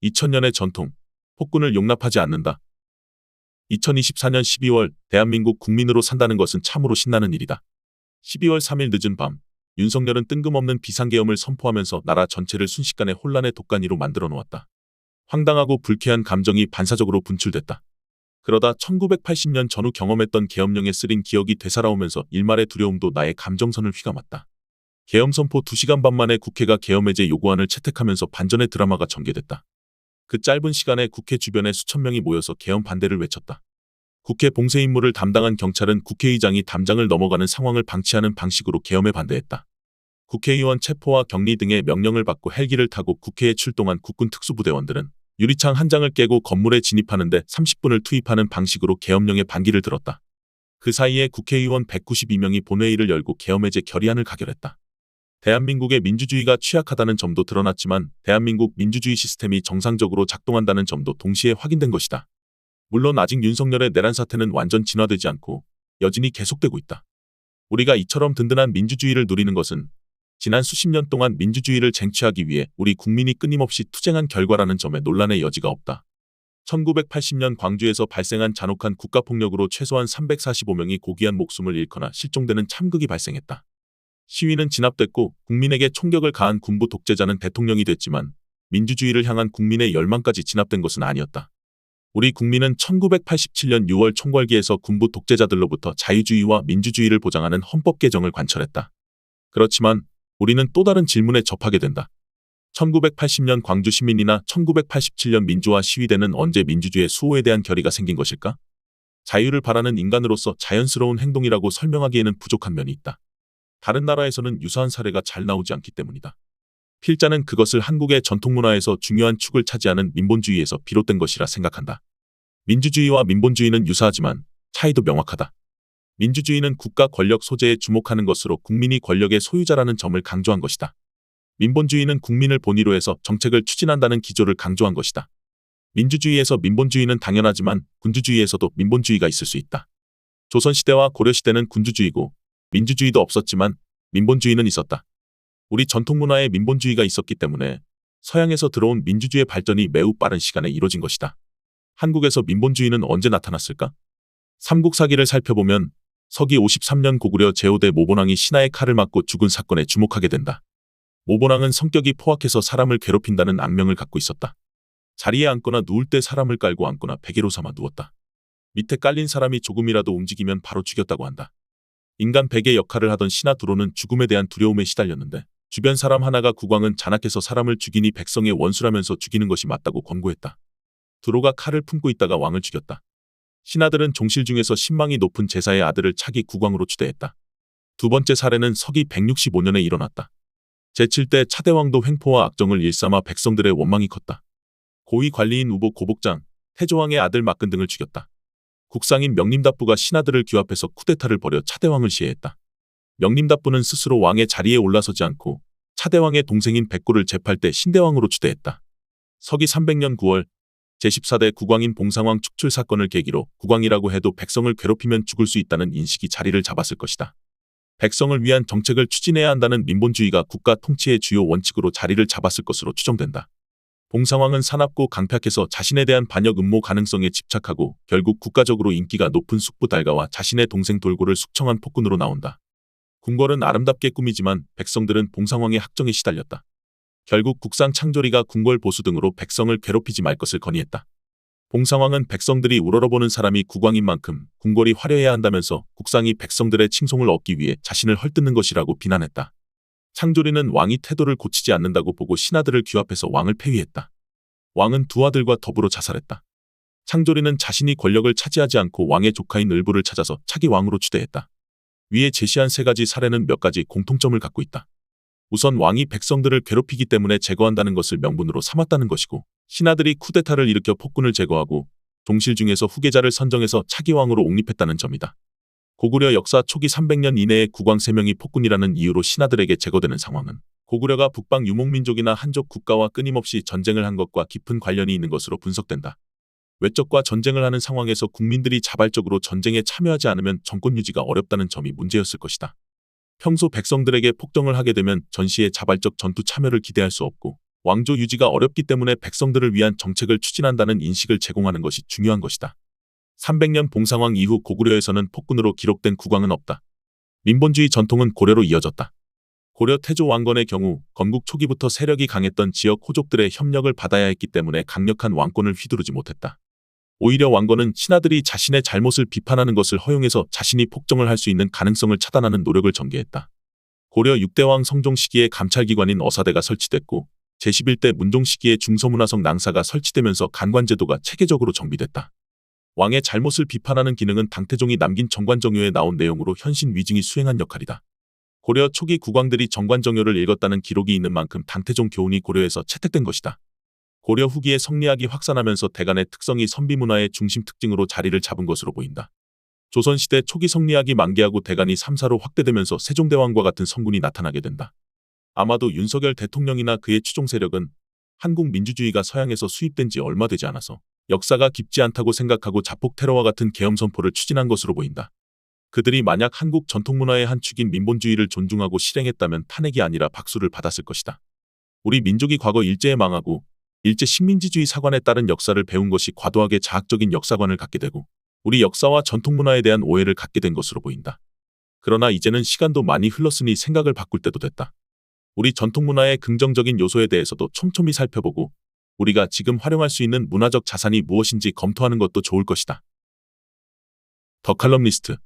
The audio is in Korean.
2000년의 전통, 폭군을 용납하지 않는다. 2024년 12월 대한민국 국민으로 산다는 것은 참으로 신나는 일이다. 12월 3일 늦은 밤, 윤석열은 뜬금없는 비상계엄을 선포하면서 나라 전체를 순식간에 혼란의 독간이로 만들어 놓았다. 황당하고 불쾌한 감정이 반사적으로 분출됐다. 그러다 1980년 전후 경험했던 계엄령에 쓰린 기억이 되살아오면서 일말의 두려움도 나의 감정선을 휘감았다. 계엄 선포 2시간 반 만에 국회가 계엄 해제 요구안을 채택하면서 반전의 드라마가 전개됐다. 그 짧은 시간에 국회 주변에 수천 명이 모여서 계엄 반대를 외쳤다. 국회 봉쇄 임무를 담당한 경찰은 국회의장이 담장을 넘어가는 상황을 방치하는 방식으로 계엄에 반대했다. 국회의원 체포와 격리 등의 명령을 받고 헬기를 타고 국회에 출동한 국군 특수부대원들은 유리창 한 장을 깨고 건물에 진입하는데 30분을 투입하는 방식으로 계엄령에 반기를 들었다. 그 사이에 국회의원 192명이 본회의를 열고 계엄 해제 결의안을 가결했다. 대한민국의 민주주의가 취약하다는 점도 드러났지만 대한민국 민주주의 시스템이 정상적으로 작동한다는 점도 동시에 확인된 것이다. 물론 아직 윤석열의 내란 사태는 완전 진화되지 않고 여전히 계속되고 있다. 우리가 이처럼 든든한 민주주의를 누리는 것은 지난 수십 년 동안 민주주의를 쟁취하기 위해 우리 국민이 끊임없이 투쟁한 결과라는 점에 논란의 여지가 없다. 1980년 광주에서 발생한 잔혹한 국가폭력으로 최소한 345명이 고귀한 목숨을 잃거나 실종되는 참극이 발생했다. 시위는 진압됐고 국민에게 총격을 가한 군부 독재자는 대통령이 됐지만 민주주의를 향한 국민의 열망까지 진압된 것은 아니었다. 우리 국민은 1987년 6월 총궐기에서 군부 독재자들로부터 자유주의와 민주주의를 보장하는 헌법 개정을 관철했다. 그렇지만 우리는 또 다른 질문에 접하게 된다. 1980년 광주 시민이나 1987년 민주화 시위대는 언제 민주주의의 수호에 대한 결의가 생긴 것일까? 자유를 바라는 인간으로서 자연스러운 행동이라고 설명하기에는 부족한 면이 있다. 다른 나라에서는 유사한 사례가 잘 나오지 않기 때문이다. 필자는 그것을 한국의 전통문화에서 중요한 축을 차지하는 민본주의에서 비롯된 것이라 생각한다. 민주주의와 민본주의는 유사하지만 차이도 명확하다. 민주주의는 국가 권력 소재에 주목하는 것으로 국민이 권력의 소유자라는 점을 강조한 것이다. 민본주의는 국민을 본위로 해서 정책을 추진한다는 기조를 강조한 것이다. 민주주의에서 민본주의는 당연하지만 군주주의에서도 민본주의가 있을 수 있다. 조선시대와 고려시대는 군주주의고 민주주의도 없었지만 민본주의는 있었다. 우리 전통문화에 민본주의가 있었기 때문에 서양에서 들어온 민주주의의 발전이 매우 빠른 시간에 이뤄진 것이다. 한국에서 민본주의는 언제 나타났을까? 삼국사기를 살펴보면 서기 53년 고구려 제5대 모본왕이 신하의 칼을 맞고 죽은 사건에 주목하게 된다. 모본왕은 성격이 포악해서 사람을 괴롭힌다는 악명을 갖고 있었다. 자리에 앉거나 누울 때 사람을 깔고 앉거나 베개로 삼아 누웠다. 밑에 깔린 사람이 조금이라도 움직이면 바로 죽였다고 한다. 인간 베개 역할을 하던 신하 두로는 죽음에 대한 두려움에 시달렸는데 주변 사람 하나가 국왕은 잔악해서 사람을 죽이니 백성의 원수라면서 죽이는 것이 맞다고 권고했다. 두로가 칼을 품고 있다가 왕을 죽였다. 신하들은 종실 중에서 신망이 높은 제사의 아들을 차기 국왕으로 추대했다. 두 번째 사례는 서기 165년에 일어났다. 제7대 차대왕도 횡포와 악정을 일삼아 백성들의 원망이 컸다. 고위 관리인 우보 고복장, 태조왕의 아들 막근 등을 죽였다. 국상인 명림답부가 신하들을 규합해서 쿠데타를 벌여 차대왕을 시해했다. 명림답부는 스스로 왕의 자리에 올라서지 않고 차대왕의 동생인 백구를 제팔 때 신대왕으로 추대했다. 서기 300년 9월 제14대 국왕인 봉상왕 축출 사건을 계기로 국왕이라고 해도 백성을 괴롭히면 죽을 수 있다는 인식이 자리를 잡았을 것이다. 백성을 위한 정책을 추진해야 한다는 민본주의가 국가 통치의 주요 원칙으로 자리를 잡았을 것으로 추정된다. 봉상왕은 사납고 강팍해서 자신에 대한 반역 음모 가능성에 집착하고 결국 국가적으로 인기가 높은 숙부 달가와 자신의 동생 돌고를 숙청한 폭군으로 나온다. 궁궐은 아름답게 꾸미지만 백성들은 봉상왕의 학정에 시달렸다. 결국 국상 창조리가 궁궐 보수 등으로 백성을 괴롭히지 말 것을 건의했다. 봉상왕은 백성들이 우러러보는 사람이 국왕인 만큼 궁궐이 화려해야 한다면서 국상이 백성들의 칭송을 얻기 위해 자신을 헐뜯는 것이라고 비난했다. 창조리는 왕이 태도를 고치지 않는다고 보고 신하들을 규합해서 왕을 폐위했다. 왕은 두 아들과 더불어 자살했다. 창조리는 자신이 권력을 차지하지 않고 왕의 조카인 을부를 찾아서 차기 왕으로 추대했다. 위에 제시한 세 가지 사례는 몇 가지 공통점을 갖고 있다. 우선 왕이 백성들을 괴롭히기 때문에 제거한다는 것을 명분으로 삼았다는 것이고 신하들이 쿠데타를 일으켜 폭군을 제거하고 종실 중에서 후계자를 선정해서 차기 왕으로 옹립했다는 점이다. 고구려 역사 초기 300년 이내에 국왕 3명이 폭군이라는 이유로 신하들에게 제거되는 상황은 고구려가 북방 유목민족이나 한족 국가와 끊임없이 전쟁을 한 것과 깊은 관련이 있는 것으로 분석된다. 외적과 전쟁을 하는 상황에서 국민들이 자발적으로 전쟁에 참여하지 않으면 정권 유지가 어렵다는 점이 문제였을 것이다. 평소 백성들에게 폭정을 하게 되면 전시에 자발적 전투 참여를 기대할 수 없고 왕조 유지가 어렵기 때문에 백성들을 위한 정책을 추진한다는 인식을 제공하는 것이 중요한 것이다. 300년 봉상왕 이후 고구려에서는 폭군으로 기록된 국왕은 없다. 민본주의 전통은 고려로 이어졌다. 고려 태조 왕건의 경우 건국 초기부터 세력이 강했던 지역 호족들의 협력을 받아야 했기 때문에 강력한 왕권을 휘두르지 못했다. 오히려 왕건은 신하들이 자신의 잘못을 비판하는 것을 허용해서 자신이 폭정을 할 수 있는 가능성을 차단하는 노력을 전개했다. 고려 6대왕 성종 시기에 감찰기관인 어사대가 설치됐고 제11대 문종 시기에 중서문화성 낭사가 설치되면서 간관제도가 체계적으로 정비됐다. 왕의 잘못을 비판하는 기능은 당태종이 남긴 정관정요에 나온 내용으로 현신 위증이 수행한 역할이다. 고려 초기 국왕들이 정관정요를 읽었다는 기록이 있는 만큼 당태종 교훈이 고려에서 채택된 것이다. 고려 후기에 성리학이 확산하면서 대간의 특성이 선비문화의 중심 특징으로 자리를 잡은 것으로 보인다. 조선시대 초기 성리학이 만개하고 대간이 3사로 확대되면서 세종대왕과 같은 성군이 나타나게 된다. 아마도 윤석열 대통령이나 그의 추종 세력은 한국 민주주의가 서양에서 수입된 지 얼마 되지 않아서 역사가 깊지 않다고 생각하고 자폭 테러와 같은 계엄 선포를 추진한 것으로 보인다. 그들이 만약 한국 전통문화의 한 축인 민본주의를 존중하고 실행했다면 탄핵이 아니라 박수를 받았을 것이다. 우리 민족이 과거 일제에 망하고 일제 식민지주의 사관에 따른 역사를 배운 것이 과도하게 자학적인 역사관을 갖게 되고 우리 역사와 전통문화에 대한 오해를 갖게 된 것으로 보인다. 그러나 이제는 시간도 많이 흘렀으니 생각을 바꿀 때도 됐다. 우리 전통문화의 긍정적인 요소에 대해서도 촘촘히 살펴보고 우리가 지금 활용할 수 있는 문화적 자산이 무엇인지 검토하는 것도 좋을 것이다. 더 칼럼니스트